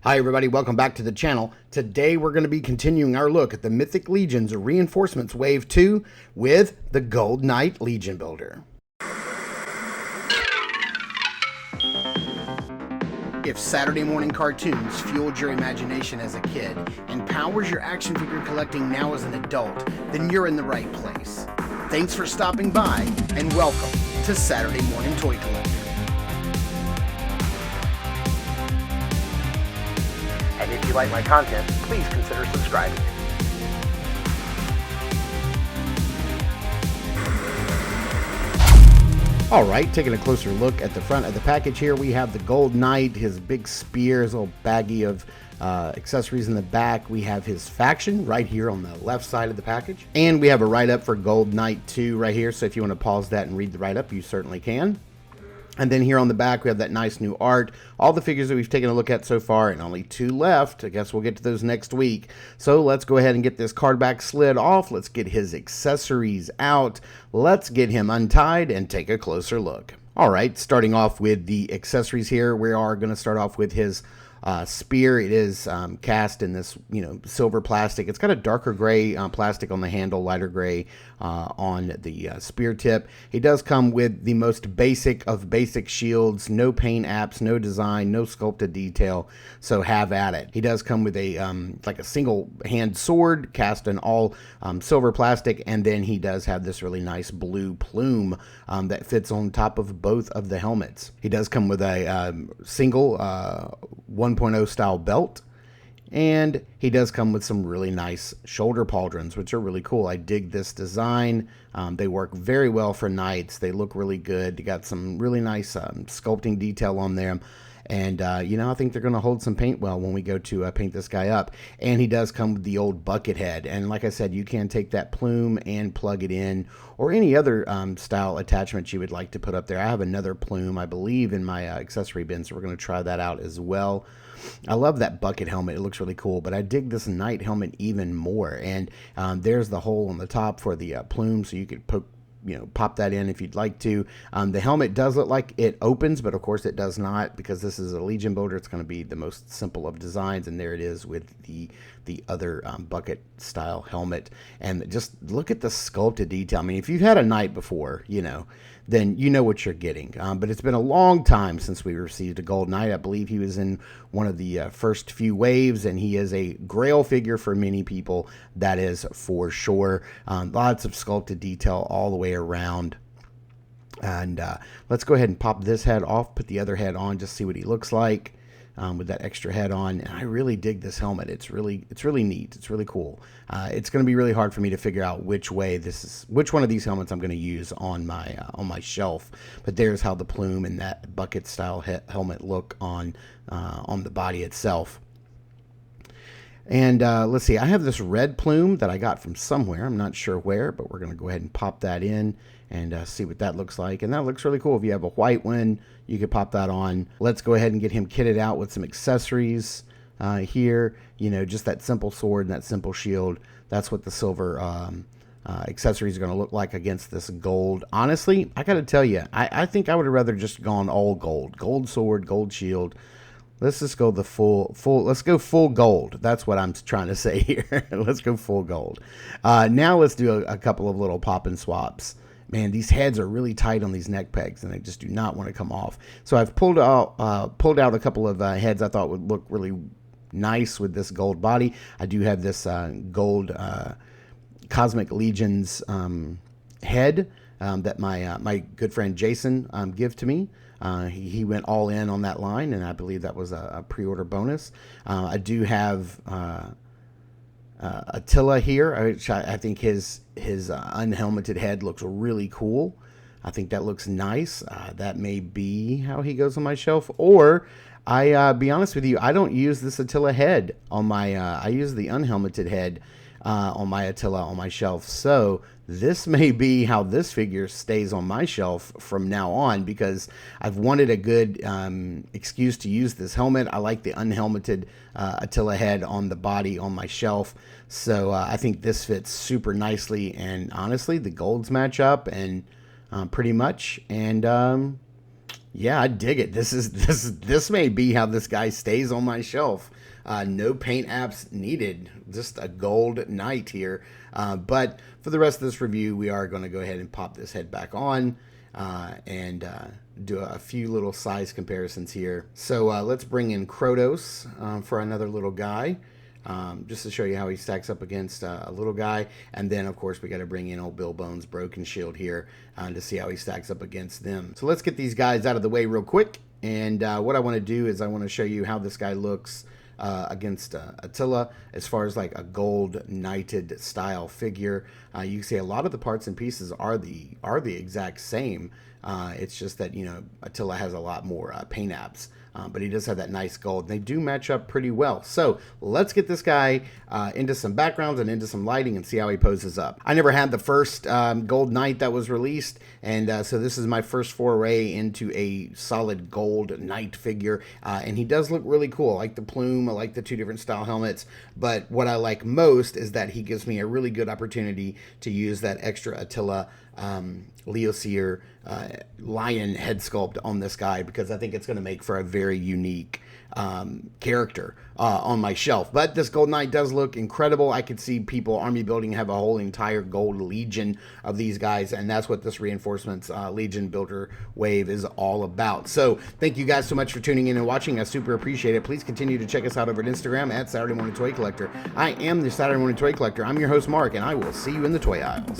Hi everybody, welcome back to the channel. Today we're going to be continuing our look at the Mythic Legions Reinforcements Wave 2 with the Gold Knight Legion Builder. If Saturday morning cartoons fueled your imagination as a kid and powers your action figure collecting now as an adult, then you're in the right place. Thanks for stopping by and welcome to Saturday Morning Toy Collector. And if you like my content, please consider subscribing. Alright, taking a closer look at the front of the package here, we have the Gold Knight, his big spear, his little baggie of accessories in the back. We have his faction right here on the left side of the package. And we have a write-up for Gold Knight 2 right here, so if you want to pause that and read the write-up, you certainly can. And then here on the back, we have that nice new art. All the figures that we've taken a look at so far, and only 2 left. I guess we'll get to those next week. So let's go ahead and get this card back slid off. Let's get his accessories out. Let's get him untied and take a closer look. All right, starting off with the accessories here, we are going to start off with his spear. It is cast in this, silver plastic. It's got a darker gray plastic on the handle, lighter gray on the spear tip. He does come with the most basic of basic shields, no paint apps, no design, no sculpted detail, so have at it. He does come with a like a single hand sword cast in all silver plastic, and then he does have this really nice blue plume that fits on top of both of the helmets. He does come with a single 1.0 style belt, and he does come with some really nice shoulder pauldrons, which are really cool. I dig this design. They work very well for knights. They look really good. They got some really nice sculpting detail on them. And, I think they're going to hold some paint well when we go to paint this guy up. And he does come with the old bucket head. And like I said, you can take that plume and plug it in, or any other style attachment you would like to put up there. I have another plume, I believe, in my accessory bin, so we're going to try that out as well. I love that bucket helmet. It looks really cool, but I dig this knight helmet even more. And there's the hole on the top for the plume, so you could pop that in if you'd like to. The helmet does look like it opens, but of course it does not, because this is a Legion builder. It's going to be the most simple of designs, and there it is with the other bucket style helmet. And just look at the sculpted detail. I mean, if you've had a knight before, then you know what you're getting. But it's been a long time since we received a Gold Knight. I believe he was in one of the first few waves, and he is a grail figure for many people, that is for sure. Lots of sculpted detail all the way around. And let's go ahead and pop this head off, put the other head on, just see what he looks like with that extra head on. And I really dig this helmet. It's really neat. It's really cool. It's going to be really hard for me to figure out which one of these helmets I'm going to use on my shelf. But there's how the plume and that bucket style helmet look on the body itself. And let's see, I have this red plume that I got from somewhere. I'm not sure where, but we're going to go ahead and pop that in and see what that looks like. And that looks really cool. If you have a white one, you could pop that on. Let's go ahead and get him kitted out with some accessories here. Just that simple sword and that simple shield. That's what the silver accessories are going to look like against this gold. Honestly, I got to tell you, I think I would have rather just gone all gold. Gold sword, gold shield. Let's just go the full, let's go full gold. That's what I'm trying to say here. Let's go full gold. Now let's do a couple of little pop and swaps. Man, these heads are really tight on these neck pegs, and they just do not want to come off. So I've pulled out a couple of heads I thought would look really nice with this gold body. I do have this gold Cosmic Legions head that my good friend Jason gave to me. He went all in on that line, and I believe that was a pre-order bonus. I do have Attila here, which I think his unhelmeted head looks really cool. I think that looks nice. That may be how he goes on my shelf. Or, be honest with you, I don't use this Attila head on my, I use the unhelmeted head on my Attila on my shelf. So this may be how this figure stays on my shelf from now on, because I've wanted a good excuse to use this helmet. I like the unhelmeted Attila head on the body on my shelf. So I think this fits super nicely, and honestly the golds match up and pretty much. And Yeah, I dig it. This may be how this guy stays on my shelf. No paint apps needed. Just a gold knight here. But for the rest of this review, we are going to go ahead and pop this head back on and do a few little size comparisons here. So let's bring in Krotos for another little guy. Just to show you how he stacks up against a little guy. And then, of course, we got to bring in old Bill Bones' Broken Shield here to see how he stacks up against them. So let's get these guys out of the way real quick. And what I want to do is I want to show you how this guy looks against Attila as far as like a gold knighted style figure. You can see a lot of the parts and pieces are the exact same. It's just that, you know, Attila has a lot more paint apps. But he does have that nice gold. They do match up pretty well. So let's get this guy into some backgrounds and into some lighting and see how he poses up. I never had the first gold knight that was released, and so this is my first foray into a solid gold knight figure. And he does look really cool. I like the plume. I like the two different style helmets. But what I like most is that he gives me a really good opportunity to use that extra Attila Leoseer lion head sculpt on this guy, because I think it's going to make for a very unique character on my shelf. But this gold knight does look incredible. I could see people army building have a whole entire gold legion of these guys, and that's what this Reinforcements Legion Builder Wave is all about. So thank you guys so much for tuning in and watching. I super appreciate it. Please continue to check us out over at Instagram at Saturday Morning Toy Collector. I am the Saturday Morning Toy Collector. I'm your host, Mark, and I will see you in the toy aisles.